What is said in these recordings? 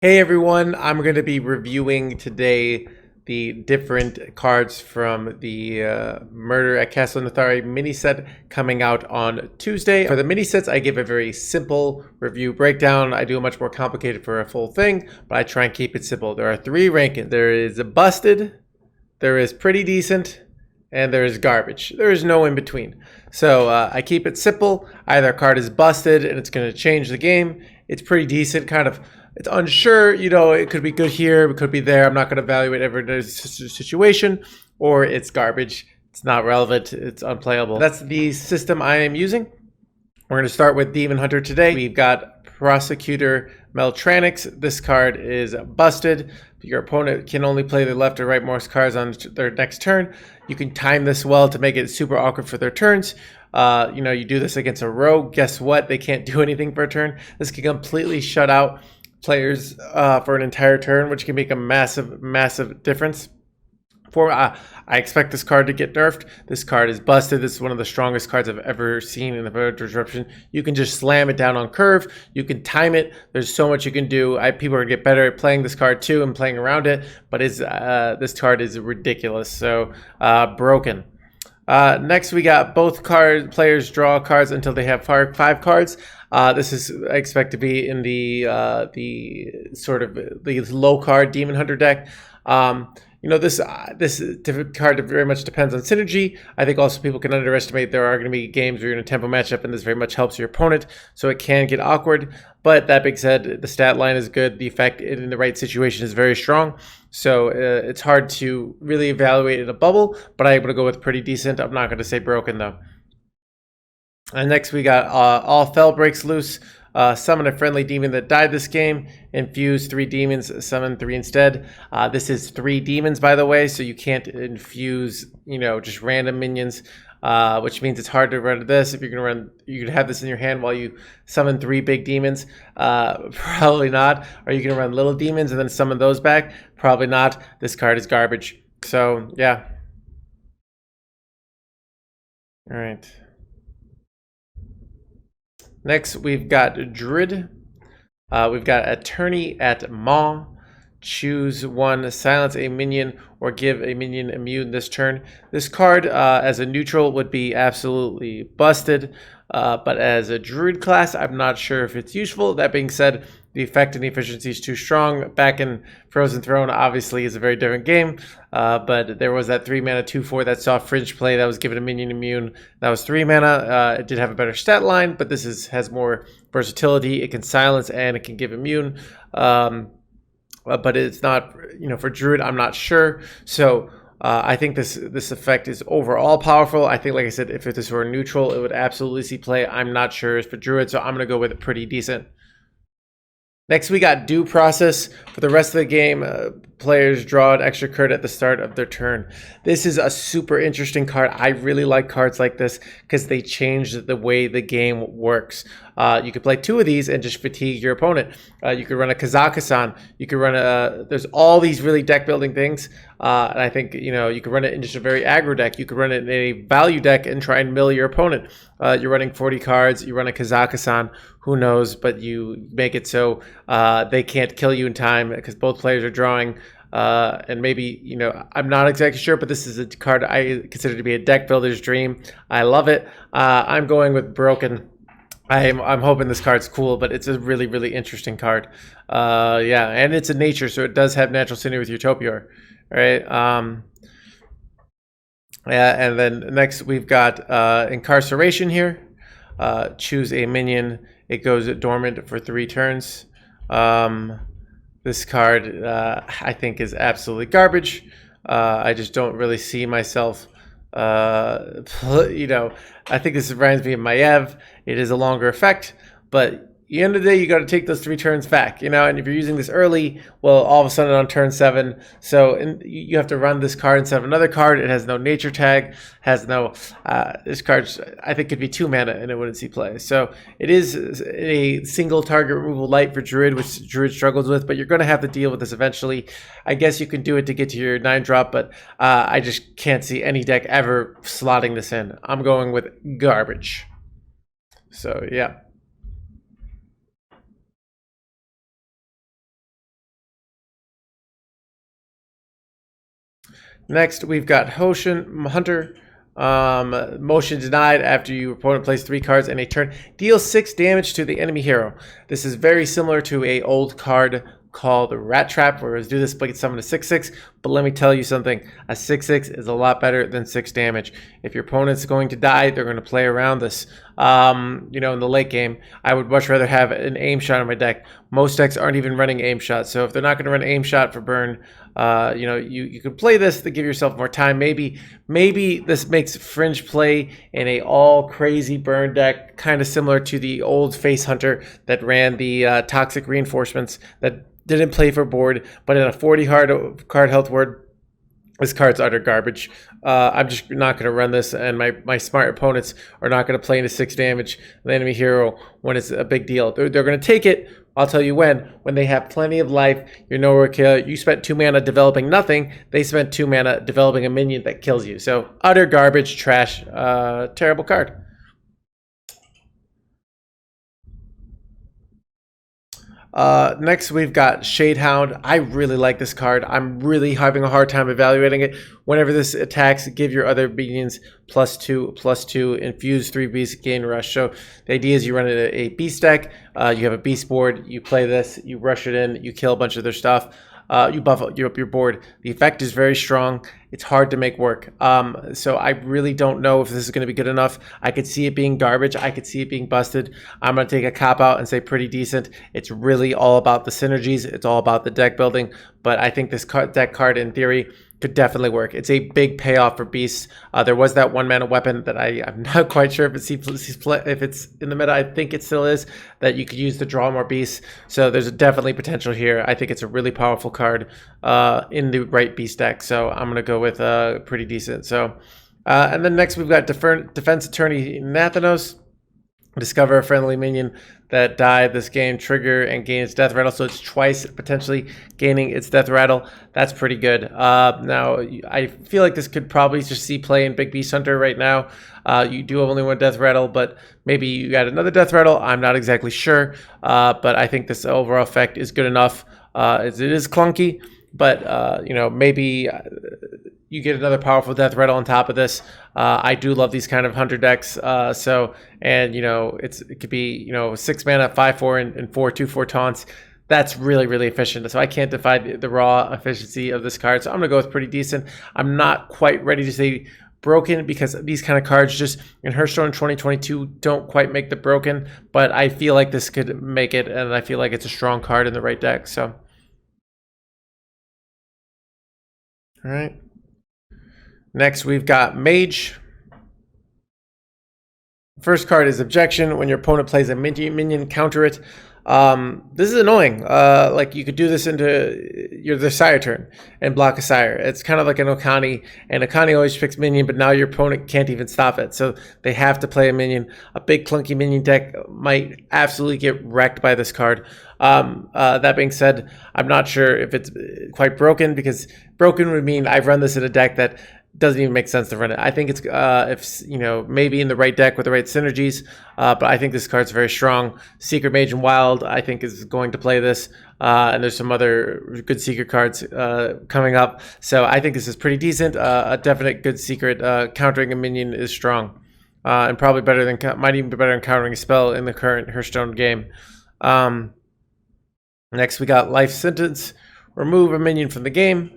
Hey everyone, I'm going to be reviewing today the different cards from the Murder at Castle Natharia mini set coming out on Tuesday. For the mini sets, I give a very simple review breakdown. I do a much more complicated for a full thing, but I try and keep it simple. There are three rankings. There is a busted, there is pretty decent, and there is garbage. There is no in between. So I keep it simple. Either a card is busted and it's going to change the game. It's pretty decent, kind of. It's unsure, it could be good here, it could be there. I'm not going to evaluate every situation, or it's garbage. It's not relevant. It's unplayable. That's the system I am using. We're going to start with Demon Hunter today. We've got Prosecutor Meltranics. This card is busted. Your opponent can only play the left or rightmost cards on their next turn. You can time this well to make it super awkward for their turns. You do this against a rogue. Guess what? They can't do anything for a turn. This can completely shut out players for an entire turn, which can make a massive difference. I expect this card to get nerfed. This card is busted. This is one of the strongest cards I've ever seen in the Void Disruption. You can just slam it down on curve. You can time it. There's so much you can do. People are going to get better at playing this card too and playing around it, but this card is ridiculous. So broken. Next, we got both players draw cards until they have five cards. This is, I expect, to be in the sort of the low card Demon Hunter deck. This card very much depends on synergy. I think also people can underestimate there are going to be games where you're in a tempo matchup and this very much helps your opponent, so it can get awkward. But that being said, the stat line is good. The effect in the right situation is very strong. So it's hard to really evaluate in a bubble, but I'm able to go with pretty decent. I'm not going to say broken though. And next we got All Fel Breaks Loose. Summon a friendly demon that died this game. Infuse 3 demons, summon 3 instead. This is 3 demons, by the way, so you can't infuse, just random minions, which means it's hard to run this. If you're going to run, you could have this in your hand while you summon 3 big demons. Probably not. Are you going to run little demons and then summon those back? Probably not. This card is garbage. So, yeah. All right. Next, we've got Druid. We've got Attorney at Maw. Choose one, silence a minion, or give a minion immune this turn. This card, as a neutral, would be absolutely busted. But as a Druid class, I'm not sure if it's useful. That being said, the effect and the efficiency is too strong. Back in Frozen Throne, obviously, is a very different game. But there was that 3-mana 2/4 that saw Fringe play that was given a minion immune. That was 3 mana. It did have a better stat line, but this has more versatility. It can silence and it can give immune. But it's not, for Druid, I'm not sure. So I think this effect is overall powerful. I think, like I said, if this were neutral, it would absolutely see play. I'm not sure as for Druid, so I'm going to go with it pretty decent. Next, we got Due Process. For the rest of the game, players draw an extra card at the start of their turn. This is a super interesting card. I really like cards like this because they change the way the game works. You could play 2 of these and just fatigue your opponent. You could run a Kazakhstan. You could run there's all these really deck building things. And I think, you could run it in just a very aggro deck. You could run it in a value deck and try and mill your opponent. You're running 40 cards. You run a Kazakhstan. Who knows? But you make it so they can't kill you in time because both players are drawing. And maybe, I'm not exactly sure, but this is a card I consider to be a deck builder's dream. I love it. I'm going with broken. I'm hoping this card's cool, but it's a really, really interesting card. Yeah, and it's a nature, so it does have natural synergy with Utopia. All right. Yeah, and then next we've got Incarceration here. Choose a minion. It goes dormant for 3 turns. This card, I think, is absolutely garbage. I just don't really see myself. I think this reminds me of Maiev. It is a longer effect, but at the end of the day, you got to take those 3 turns back, and if you're using this early, well, all of a sudden on turn 7, you have to run this card instead of another card. It has no nature tag, has no, this card, I think, could be 2 mana and it wouldn't see play. So it is a single target removal light for Druid, which Druid struggles with, but you're going to have to deal with this eventually. I guess you can do it to get to your 9-drop, but I just can't see any deck ever slotting this in. I'm going with garbage. So, yeah. Next, we've got Hoshin Hunter. Motion denied after your opponent plays 3 cards in a turn. Deals 6 damage to the enemy hero. This is very similar to a old card called Rat Trap, where it was do this, but summon a 6/6. But let me tell you something, a 6/6 is a lot better than 6 damage. If your opponent's going to die, they're going to play around this. You know, in the late game, I would much rather have an aim shot on my deck. Most decks aren't even running aim shot, so if they're not going to run aim shot for burn, you know, you could play this to give yourself more time. Maybe this makes fringe play in a all crazy burn deck, kind of similar to the old Face Hunter that ran the toxic reinforcements that didn't play for board, but in a 40 card health ward, this card's utter garbage. I'm just not going to run this, and my smart opponents are not going to play into 6 damage the enemy hero when it's a big deal. They're going to take it. I'll tell you when they have plenty of life, you're nowhere kill. You spent 2 mana developing nothing. They spent 2 mana developing a minion that kills you. So utter garbage, trash, terrible card. Next, we've got Shadehound. I really like this card. I'm really having a hard time evaluating it. Whenever this attacks, give your other minions +2/+2, infuse 3 beasts, gain rush. So the idea is you run a beast deck, you have a beast board, you play this, you rush it in, you kill a bunch of their stuff. You buff up your board. The effect is very strong. It's hard to make work. So I really don't know if this is going to be good enough. I could see it being garbage. I could see it being busted. I'm going to take a cop out and say pretty decent. It's really all about the synergies. It's all about the deck building. But I think this deck card, in theory, could definitely work. It's a big payoff for beasts. There was that 1 mana weapon that I'm not quite sure if it's in the meta. I think it still is, that you could use to draw more beasts. So there's definitely potential here. I think it's a really powerful card in the right beast deck. So I'm gonna go with pretty decent. So and then next we've got Defense Attorney Nathanos. Discover a friendly minion that died this game, trigger and gain its death rattle, so it's twice potentially gaining its death rattle. That's pretty good. Now I feel like this could probably just see play in Big Beast Hunter right now. You do have only 1 death rattle, but maybe you got another death rattle. I'm not exactly sure, but I think this overall effect is good enough. It is clunky, but you know, maybe you get another powerful death rattle on top of this. I do love these kind of hunter decks. And you know, it could be, you know, 6 mana, 5/4, and 4/2/4 taunts. That's really, really efficient. So I can't defy the raw efficiency of this card. So I'm gonna go with pretty decent. I'm not quite ready to say broken, because these kind of cards just in Hearthstone 2022 don't quite make the broken, but I feel like this could make it, and I feel like it's a strong card in the right deck. So all right. Next, we've got Mage. First card is Objection. When your opponent plays a minion, counter it. This is annoying. Like, you could do this into their Sire turn and block a Sire. It's kind of like an Okani, and Okani always picks minion, but now your opponent can't even stop it. So they have to play a minion. A big clunky minion deck might absolutely get wrecked by this card. That being said, I'm not sure if it's quite broken, because broken would mean I've run this in a deck that doesn't even make sense to run it. I think it's if you know, maybe in the right deck with the right synergies, but I think this card's very strong. Secret Mage and Wild, I think, is going to play this, and there's some other good secret cards coming up. So I think this is pretty decent. A definite good secret. Countering a minion is strong, and probably better than, might even be better than countering a spell in the current Hearthstone game. Next, we got Life Sentence. Remove a minion from the game.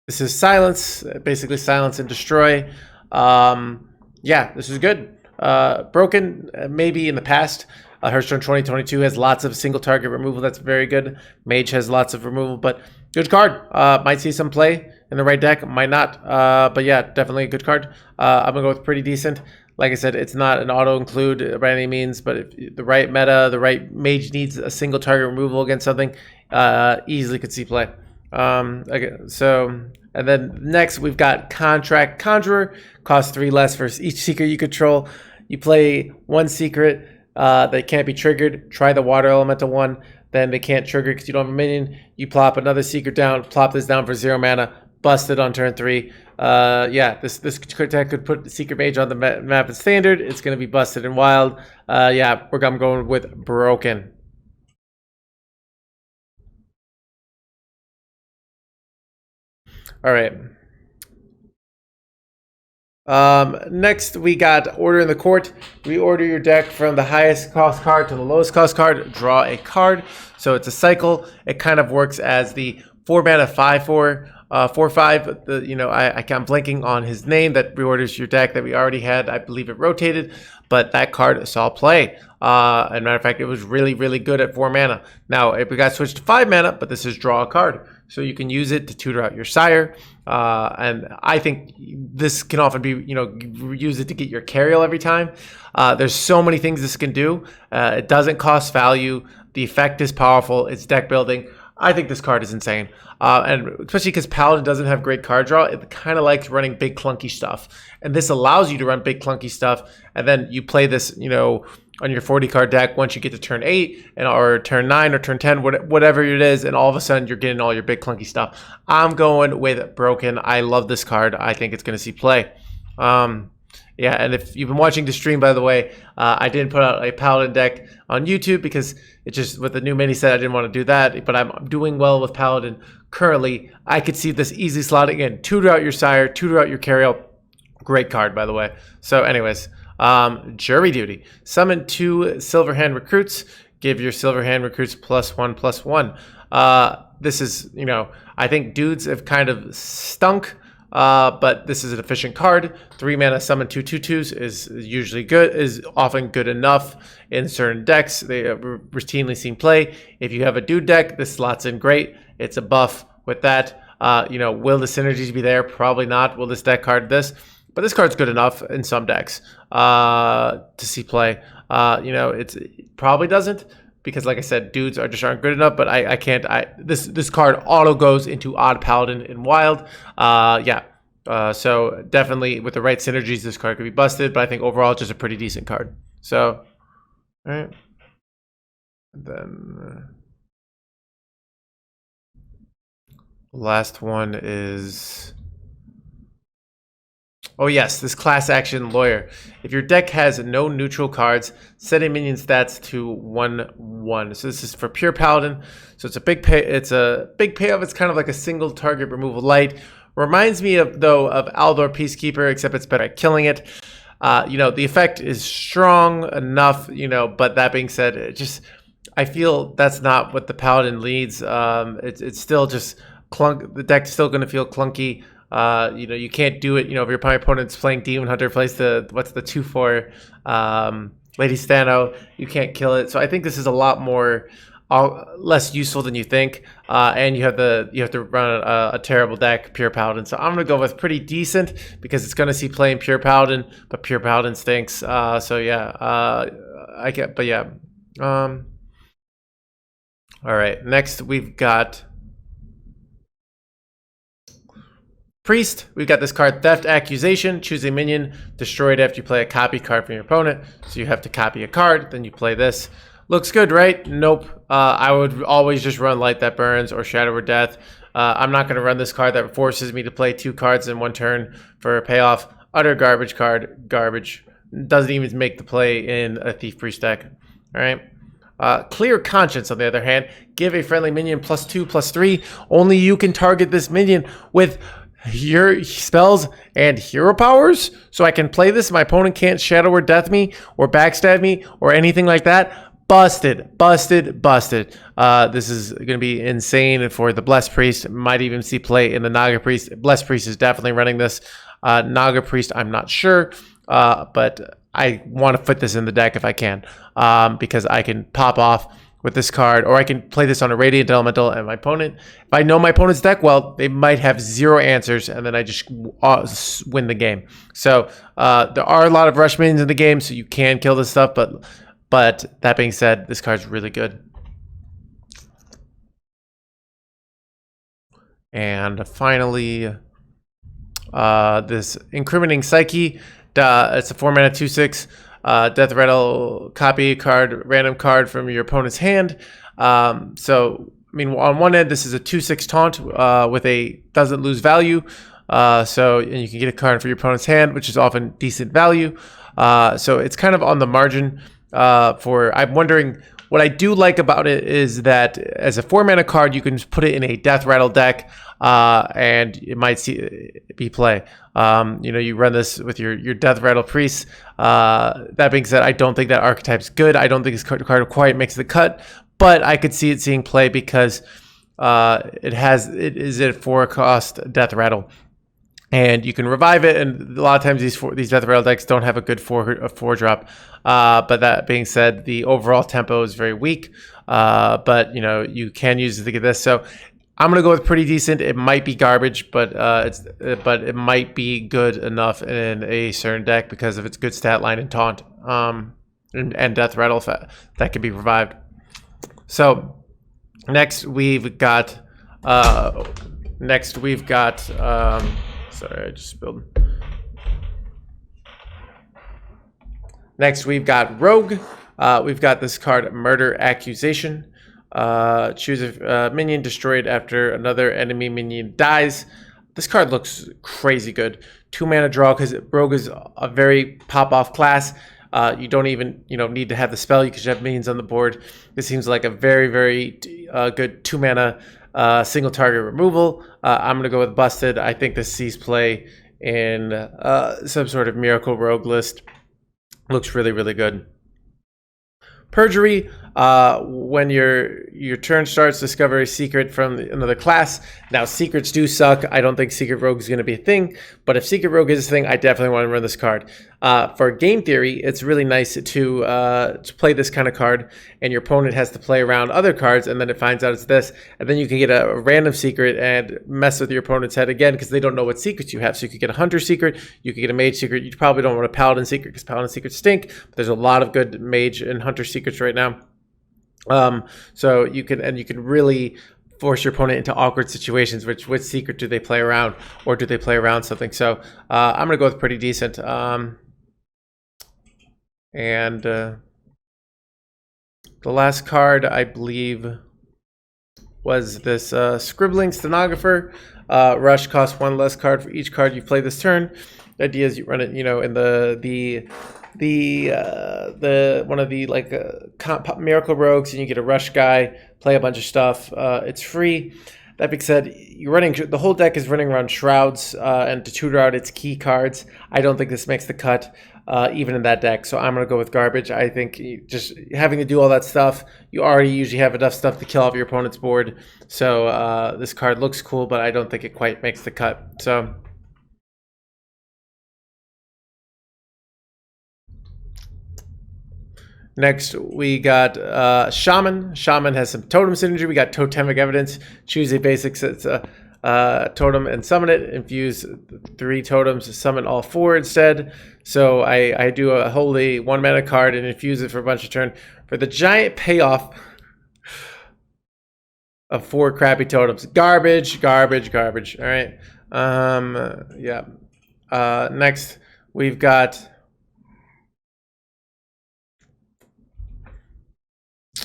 This is Silence, basically silence and destroy. Yeah, this is good. Broken, maybe in the past. Hearthstone 2022 has lots of single target removal. That's very good. Mage has lots of removal, but good card. Might see some play in the right deck, might not. But yeah, definitely a good card. I'm going to go with pretty decent. Like I said, it's not an auto-include by any means, but if the right meta, the right mage needs a single target removal against something, easily could see play. Okay, so, and then next we've got Contract Conjurer. Costs 3 less for each secret you control. You play 1 secret that can't be triggered. Try the Water Elemental one. Then they can't trigger because you don't have a minion. You plop another secret down. Plop this down for 0 mana. Bust it on turn 3. Yeah, this deck could put Secret Mage on the map in Standard. It's going to be busted in Wild. Yeah, I'm going with Broken. All right. Next, we got Order in the Court. Reorder your deck from the highest cost card to the lowest cost card. Draw a card. So it's a cycle. It kind of works as the 4-mana 5/4, 4/5. I'm blanking on his name that reorders your deck that we already had. I believe it rotated, but that card saw play. As a matter of fact, it was really, really good at 4 mana. Now, it got switched to 5 mana, but this is draw a card. So you can use it to tutor out your sire. And I think this can often be, use it to get your carriel every time. There's so many things this can do. It doesn't cost value. The effect is powerful. It's deck building. I think this card is insane. And especially because Paladin doesn't have great card draw, it kind of likes running big clunky stuff. And this allows you to run big clunky stuff. And then you play this, on your 40 card deck once you get to turn 8 or turn 9 or turn 10, whatever it is, and all of a sudden you're getting all your big clunky stuff. I'm going with Broken. I love this card. I think it's going to see play. Yeah, and if you've been watching the stream, by the way, I didn't put out a Paladin deck on YouTube because it just, with the new mini set, I didn't want to do that, but I'm doing well with Paladin currently. I could see this easily slotting in. Tutor out your sire, tutor out your carriel. Great card, by the way. So anyways, Jury Duty. Summon 2 Silverhand recruits. Give your Silverhand recruits +1/+1. This is, I think dudes have kind of stunk, but this is an efficient card. 3 mana summon 2 2/2s is usually good, is often good enough in certain decks. They routinely seen play. If you have a dude deck, this slots in great. It's a buff with that. Will the synergies be there? Probably not. Will this deck card this? But this card's good enough in some decks to see play. It probably doesn't because, like I said, dudes aren't good enough. But I can't. This card auto goes into Odd Paladin in Wild. So definitely with the right synergies, this card could be busted. But I think overall, just a pretty decent card. So, all right. And then last one is. Oh yes, this class action lawyer. If your deck has no neutral cards, set a minion stats to 1/1. So this is for pure Paladin. So it's a big pay. It's a big payoff. It's kind of like a single target removal light. Reminds me of Aldor Peacekeeper, except it's better at killing it. The effect is strong enough. But that being said, I feel that's not what the Paladin leads. It's still just clunk. The deck's still going to feel clunky. You can't do it. If your opponent's playing Demon Hunter, plays the 2/4 Lady Stano, you can't kill it. So I think this is a lot more less useful than you think. And you have to run a terrible deck, pure Paladin. So I'm gonna go with pretty decent because it's gonna see play in pure Paladin, but pure Paladin stinks. I get, but yeah. All right. Next we've got Priest. We've got this card, Theft Accusation. Choose a minion, destroy it after you play a copy card from your opponent. So you have to copy a card, then you play this. Looks good, right? Nope. I would always just run Light That Burns or Shadow or Death. I'm not going to run this card that forces me to play 2 cards in 1 turn for a payoff. Utter garbage card. Garbage. Doesn't even make the play in a Thief Priest deck. All right. Clear Conscience, on the other hand. Give a friendly minion +2/+3. Only you can target this minion with your spells and hero powers, so I can play this. My opponent can't Shadow or Death me or backstab me or anything like that. Busted. This is going to be insane for the Blessed Priest. Might even see play in the Naga Priest. Blessed Priest is definitely running this. Naga Priest, I'm not sure, but I want to fit this in the deck if I can, because I can pop off with this card, or I can play this on a Radiant Elemental, and my opponent, if I know my opponent's deck well, they might have 0 answers, and then I just win the game. So there are a lot of rush minions in the game, so you can kill this stuff, but that being said, this card's really good. And finally, this Incriminating Psyche. It's a 4-mana 2/6. Death Rattle, copy card, random card from your opponent's hand. On one end, this is a 2/6 taunt with a doesn't lose value. And you can get a card for your opponent's hand, which is often decent value. So it's kind of on the margin I'm wondering What I do like about it is that as a 4-mana card, you can just put it in a Death Rattle deck, and it might be play. You run this with your Death Rattle Priest. That being said, I don't think that archetype's good. I don't think this card quite makes the cut, but I could see it seeing play because it is a 4-cost Death Rattle. And you can revive it, and a lot of times these Death Rattle decks don't have a good 4-drop. But that being said, the overall tempo is very weak. But you can use it to get this. So I'm gonna go with pretty decent. It might be garbage, but it might be good enough in a certain deck because of its good stat line and taunt, and Death Rattle that can be revived. So next we've got. Sorry, I just spilled. Next, we've got Rogue. We've got this card, Murder Accusation. Choose a minion destroyed after another enemy minion dies. This card looks crazy good. 2-mana draw because Rogue is a very pop-off class. You don't even need to have the spell. You can just have minions on the board. This seems like a very, very good 2-mana single target removal. I'm going to go with Busted. I think this sees play in some sort of Miracle Rogue list. Looks really, really good. Perjury, when your turn starts, discover a secret from another class. Now, secrets do suck. I don't think Secret Rogue is going to be a thing, but if Secret Rogue is a thing, I definitely want to run this card. For game theory, it's really nice to play this kind of card, and your opponent has to play around other cards, and then it finds out it's this, and then you can get a random secret and mess with your opponent's head again because they don't know what secrets you have. So you could get a Hunter secret, you could get a Mage secret. You probably don't want a Paladin secret because Paladin secrets stink, but there's a lot of good Mage and Hunter secrets right now. So you can really force your opponent into awkward situations. Which secret do they play around, or do they play around something? So I'm gonna go with pretty decent. And the last card I believe was this Scribbling Stenographer. Rush costs 1 less card for each card you play this turn. The idea is you run it, in the one of the Miracle Rogues, and you get a Rush guy, play a bunch of stuff. It's free. That being said, the whole deck is running around Shrouds, and to tutor out its key cards. I don't think this makes the cut, even in that deck. So I'm gonna go with garbage. I think just having to do all that stuff, you already usually have enough stuff to kill off your opponent's board. So this card looks cool, but I don't think it quite makes the cut. So. Next, we got Shaman. Shaman has some totem synergy. We got Totemic Evidence. Choose a basic totem and summon it. Infuse 3 totems, summon all 4 instead. So I do a holy 1-mana card and infuse it for a bunch of turn for the giant payoff of 4 crappy totems. Garbage, garbage, garbage. All right. Yeah. Next, we've got.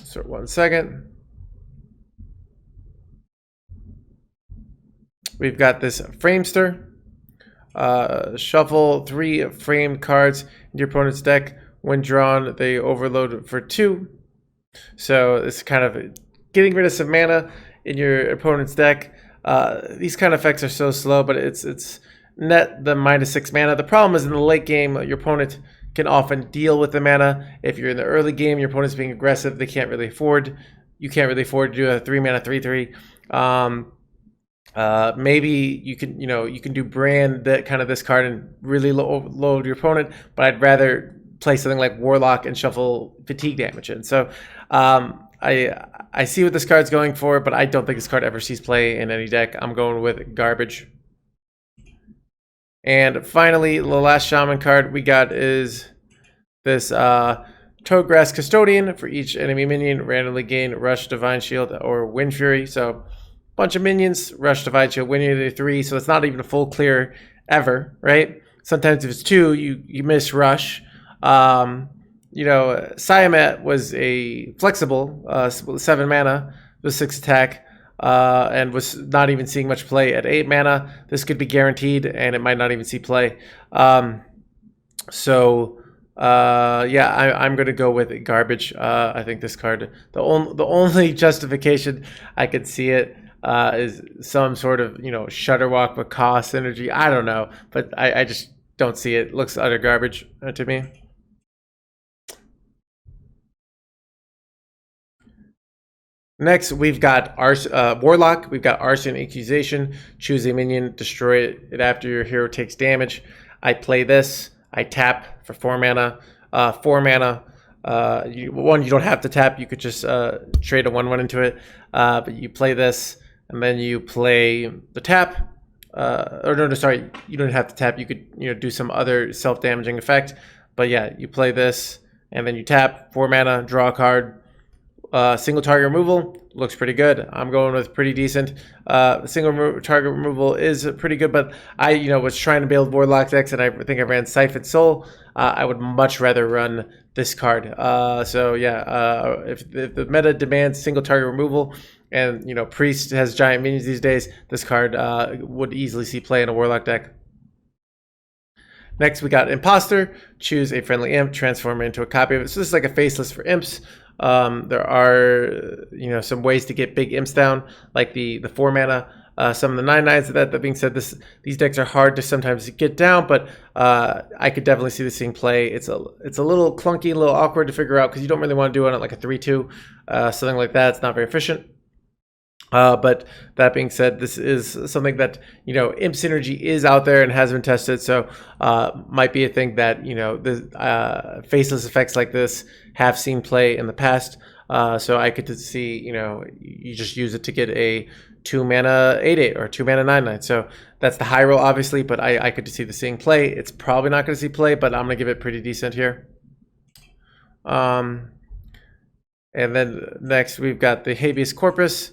So 1 second. We've got this Framester. Shuffle 3 framed cards in your opponent's deck. When drawn, they overload for 2. So it's kind of getting rid of some mana in your opponent's deck. These kind of effects are so slow, but it's net the -6 mana. The problem is in the late game, your opponent can often deal with the mana. If you're in the early game, your opponent's being aggressive. You can't really afford to do a 3-mana 3/3. Maybe you can do brand this card and really load your opponent, but I'd rather play something like Warlock and shuffle fatigue damage in. So I see what this card's going for, but I don't think this card ever sees play in any deck. I'm going with garbage. And finally, the last Shaman card we got is this Toadgrass Custodian. For each enemy minion, randomly gain Rush, Divine Shield, or Wind Fury. So bunch of minions, Rush, Divine Shield, Wind Fury 3. So it's not even a full clear ever, right? Sometimes if it's 2, you miss Rush. Siamat was a flexible 7 mana with 6 attack. And was not even seeing much play at 8 mana. This could be guaranteed, and it might not even see play. So Yeah, I'm gonna go with garbage. I think this card, the only justification I could see it is some sort of Shutterwalk with cost synergy. I don't know, but I just don't see it. Looks utter garbage to me. Next, we've got Warlock. We've got Arson Accusation. Choose a minion, destroy it after your hero takes damage. I play this. I tap for 4 mana. 4 mana. You don't have to tap. You could just trade a 1/1 into it. But you play this, and then you play the tap. Or no, sorry, you don't have to tap. You could do some other self-damaging effect. But yeah, you play this, and then you tap 4 mana, draw a card. Single target removal looks pretty good. I'm going with pretty decent. Single target removal is pretty good, but I was trying to build Warlock decks, and I think I ran Siphon Soul. I would much rather run this card. So yeah, if the meta demands single target removal, and Priest has giant minions these days, this card would easily see play in a Warlock deck. Next, we got Imposter. Choose a friendly imp, transform it into a copy of it. So this is like a faceless for imps. There are some ways to get big imps down, like the 4 mana. Some of the 9/9s. That being said, these decks are hard to sometimes get down, but I could definitely see this thing play. It's a little clunky, a little awkward to figure out because you don't really want to do it on like a 3/2, something like that. It's not very efficient. But that being said, this is something that imp synergy is out there and has been tested, so might be a thing that the faceless effects like this have seen play in the past. So I could see you just use it to get a 2 mana 8/8 or 2 mana 9/9. So that's the high roll, obviously, but I could see the seeing play. It's probably not going to see play, but I'm going to give it pretty decent here. And then next we've got the Habeas Corpus.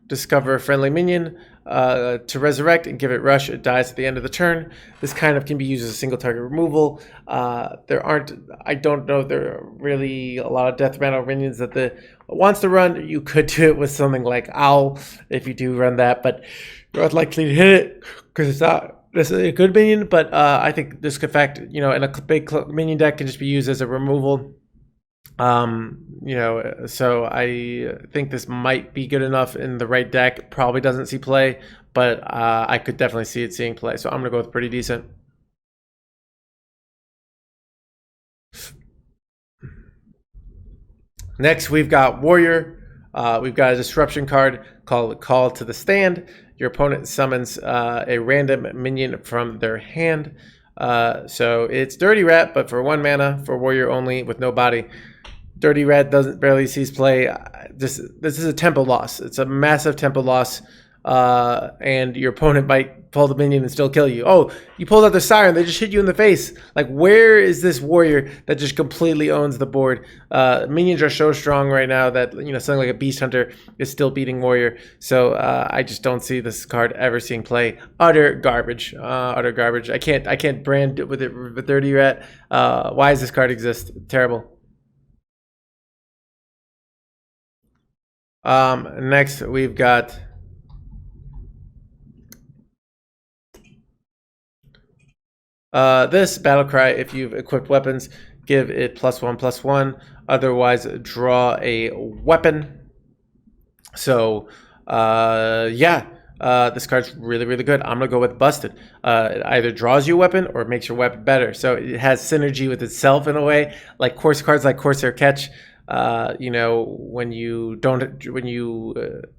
Discover a friendly minion to resurrect and give it rush. It dies at the end of the turn. This kind of can be used as a single target removal. I don't know, there are really a lot of death rattle minions that wants to run. You could do it with something like Owl if you do run that, but you're unlikely to hit it because it's not necessarily a good minion. But I think this effect, in a big minion deck, can just be used as a removal. So I think this might be good enough in the right deck. Probably doesn't see play, but I could definitely see it seeing play. So I'm gonna go with pretty decent. Next, we've got Warrior. We've got a disruption card called Call to the Stand. Your opponent summons a random minion from their hand. So it's Dirty Rat, but for 1 mana for Warrior only with no body. Dirty Rat barely sees play. This is a tempo loss. It's a massive tempo loss, and your opponent might pull the minion and still kill you. Oh, you pulled out the Siren. They just hit you in the face. Like, where is this Warrior that just completely owns the board? Minions are so strong right now that something like a Beast Hunter is still beating Warrior. So I just don't see this card ever seeing play. Utter garbage. Utter garbage. I can't brand with it with Dirty Rat. Why does this card exist? Terrible. Next we've got this battle cry. If you've equipped weapons, give it +1/+1. Otherwise, draw a weapon. So this card's really good. I'm gonna go with Busted. It either draws you a weapon or makes your weapon better. So it has synergy with itself in a way, like cards like Corsair Catch. When you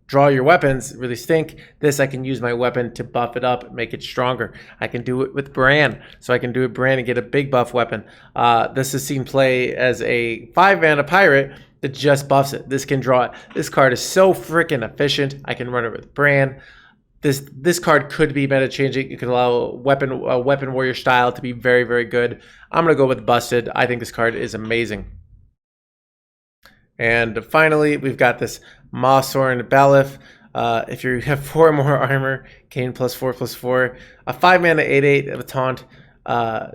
draw your weapons really stink. This, I can use my weapon to buff it up, make it stronger. I can do it with Bran, so I can do it Bran and get a big buff weapon. This is seen play as a 5 mana pirate that just buffs it. This can draw it. This card is so freaking efficient. I can run it with Bran. This card could be meta changing. You could allow weapon warrior style to be very good. I'm gonna go with Busted. I think this card is amazing. And finally, we've got this Mawsorn Balif. If you have 4 more armor, gain +4/+4. A 5 mana 8/8 of a taunt.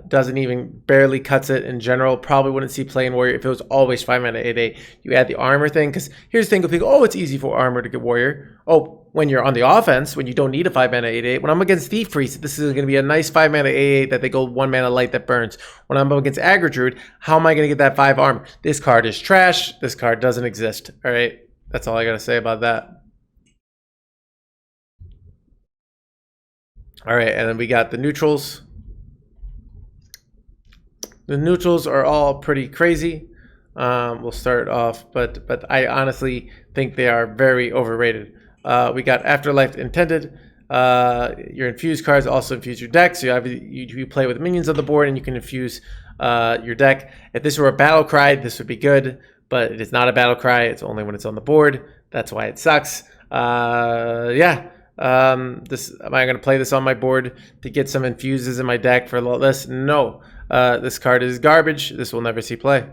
Doesn't even barely cuts it in general. Probably wouldn't see play in warrior if it was always 5 mana 8/8. You add the armor thing, because here's the thing with people, oh, it's easy for armor to get warrior. Oh, when you're on the offense, when you don't need a 5 mana 8/8. When I'm against Thief Priest, this is going to be a nice 5 mana 8/8 that they go 1 mana light that burns. When I'm up against Aggro Druid, how am I going to get that 5 armor? This card is trash. This card doesn't exist. All right, that's all I got to say about that. All right, and then we got the neutrals. The neutrals are all pretty crazy. We'll start off, but I honestly think they are very overrated. We got Afterlife Intended. Your infused cards also infuse your deck, so you play with minions on the board and you can infuse your deck. If this were a battle cry, this would be good, but it is not a battle cry. It's only when it's on the board. That's why it sucks. Yeah. Am I going to play this on my board to get some infuses in my deck for this? No. This card is garbage. This will never see play.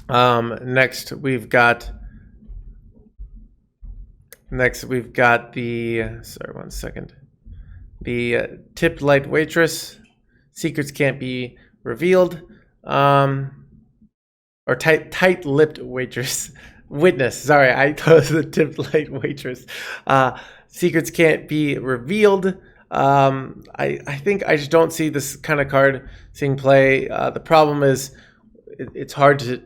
Next we've got the, sorry, 1 second. The Tipped Light Waitress. Secrets can't be revealed. Or Tight-Lipped Waitress. Witness, sorry, I thought it was the Tipped Light Waitress. Secrets can't be revealed. I think I just don't see this kind of card seeing play. The problem is it's hard to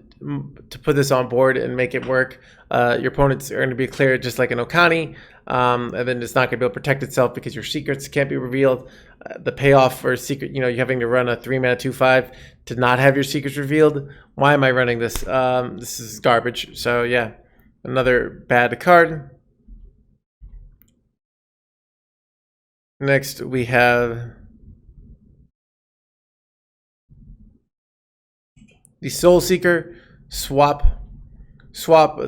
put this on board and make it work. Your opponents are going to be clear just like an Okani, and then it's not going to be able to protect itself because your secrets can't be revealed. The payoff for secret, you having to run a 3 mana 2/5 to not have your secrets revealed. Why am I running this? This is garbage. So yeah, another bad card. Next we have the Soul Seeker. Swap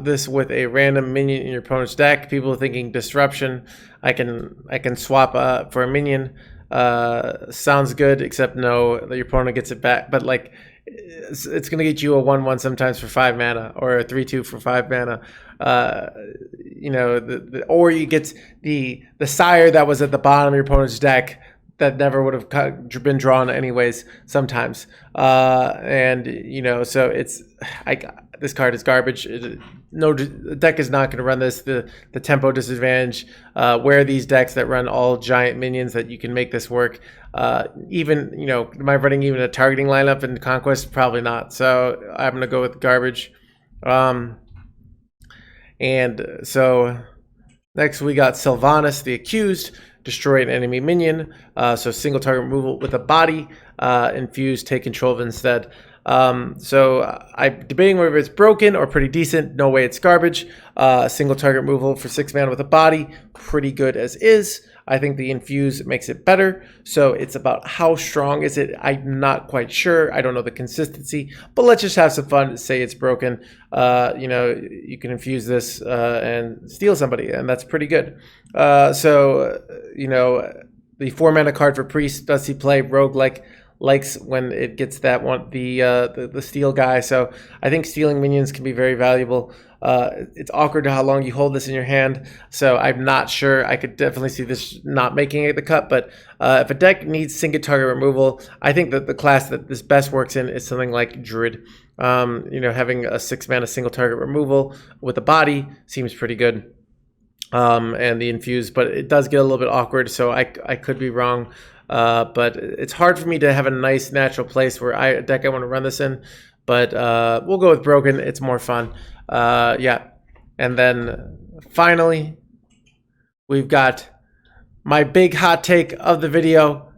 this with a random minion in your opponent's deck. People are thinking disruption. I can swap for a minion. Sounds good, except no, your opponent gets it back. But like, it's gonna get you a 1/1 sometimes for 5 mana, or a 3/2 for 5 mana. Or you get the sire that was at the bottom of your opponent's deck that never would have been drawn anyways sometimes. So this card is garbage. The deck is not going to run this. The tempo disadvantage. Where are these decks that run all giant minions that you can make this work? Am I running even a targeting lineup in Conquest? Probably not. So I'm going to go with garbage. So next we got Sylvanas, the Accused. Destroy an enemy minion. So single target removal with a body. Infuse, take control of instead. So I'm debating whether it's broken or pretty decent. No way it's garbage. Single target removal for 6 mana with a body. Pretty good as is. I think the infuse makes it better. So it's about how strong is it? I'm not quite sure. I don't know the consistency, but let's just have some fun. Say it's broken. You can infuse this and steal somebody, and that's pretty good. The 4 mana card for Priest does he play rogue likes when it gets that one, the steal guy. So I think stealing minions can be very valuable. It's awkward how long you hold this in your hand, so I'm not sure. I could definitely see this not making it the cut, but if a deck needs single target removal, I think that the class that this best works in is something like Druid. Having a 6 mana single target removal with a body seems pretty good. And the infuse, but it does get a little bit awkward, so I could be wrong. But it's hard for me to have a nice natural place where a deck I want to run this in. But we'll go with broken. It's more fun. Yeah. And then finally, we've got my big hot take of the video,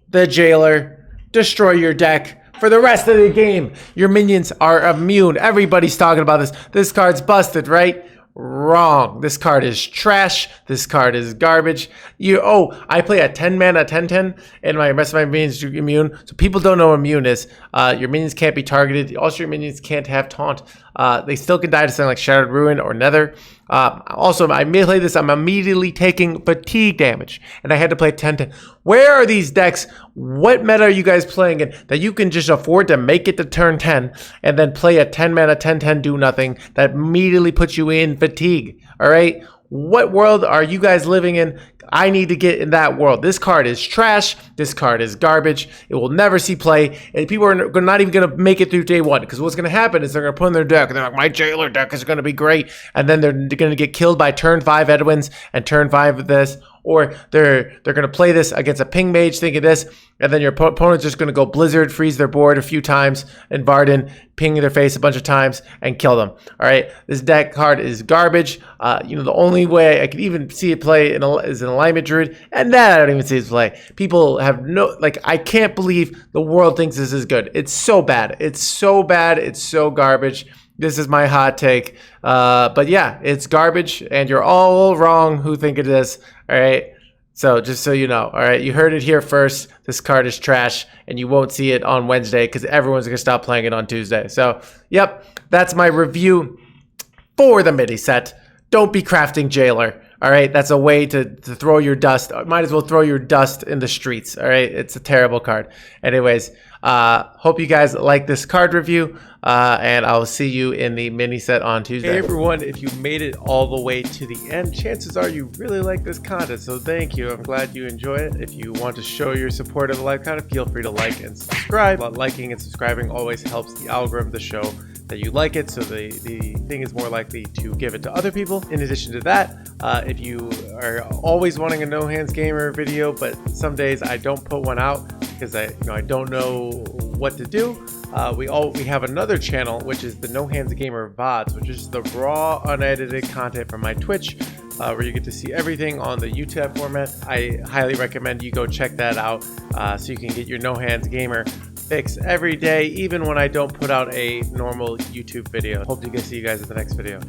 the Jailer. Destroy your deck for the rest of the game. Your minions are immune. Everybody's talking about this. This card's busted, right? Wrong. This card is trash. This card is garbage. I play a 10 mana 10/10 and my rest of my minions are immune. So people don't know what immune is. Your minions can't be targeted. Also, your minions can't have taunt. They still can die to something like Shattered Ruin or Nether. Also, I may play this. I'm immediately taking fatigue damage, and I had to play 10/10. Where are these decks? What meta are you guys playing in that you can just afford to make it to turn 10 and then play a 10 mana 10/10 do nothing that immediately puts you in fatigue? All right. What world are you guys living in? I need to get in that world. This card is trash. This card is garbage. It will never see play. And people are not even going to make it through day one. Because what's going to happen is they're going to put in their deck. And they're like, my jailer deck is going to be great. And then they're going to get killed by turn 5 Edwins and turn 5 of this. Or they're going to play this against a ping mage, think of this, and then your opponent's just going to go Blizzard, freeze their board a few times, and Varden, ping their face a bunch of times, and kill them. All right, this deck card is garbage. The only way I could even see it play is an Alignment Druid, and that I don't even see it play. People have I can't believe the world thinks this is good. It's so bad. It's so bad. It's so garbage. This is my hot take. But yeah, it's garbage, and you're all wrong who think it is. All right. So just so you know, all right, you heard it here first. This card is trash, and you won't see it on Wednesday because everyone's going to stop playing it on Tuesday. So, yep, that's my review for the mini set. Don't be crafting Jailer. All right, that's a way to throw your dust. Might as well throw your dust in the streets. All right, it's a terrible card. Anyways, hope you guys like this card review, and I'll see you in the mini set on Tuesday. Hey everyone, if you made it all the way to the end, chances are you really like this content, so thank you. I'm glad you enjoy it. If you want to show your support of the live content, feel free to like and subscribe. Liking and subscribing always helps the algorithm of the show that you like it, so the thing is more likely to give it to other people. In addition to that, if you are always wanting a No Hands Gamer video, but some days I don't put one out because I don't know what to do, we have another channel, which is the No Hands Gamer VODs, which is the raw, unedited content from my Twitch, where you get to see everything on the YouTube format. I highly recommend you go check that out, so you can get your No Hands Gamer fix every day, even when I don't put out a normal YouTube video. Hope to see you guys in the next video.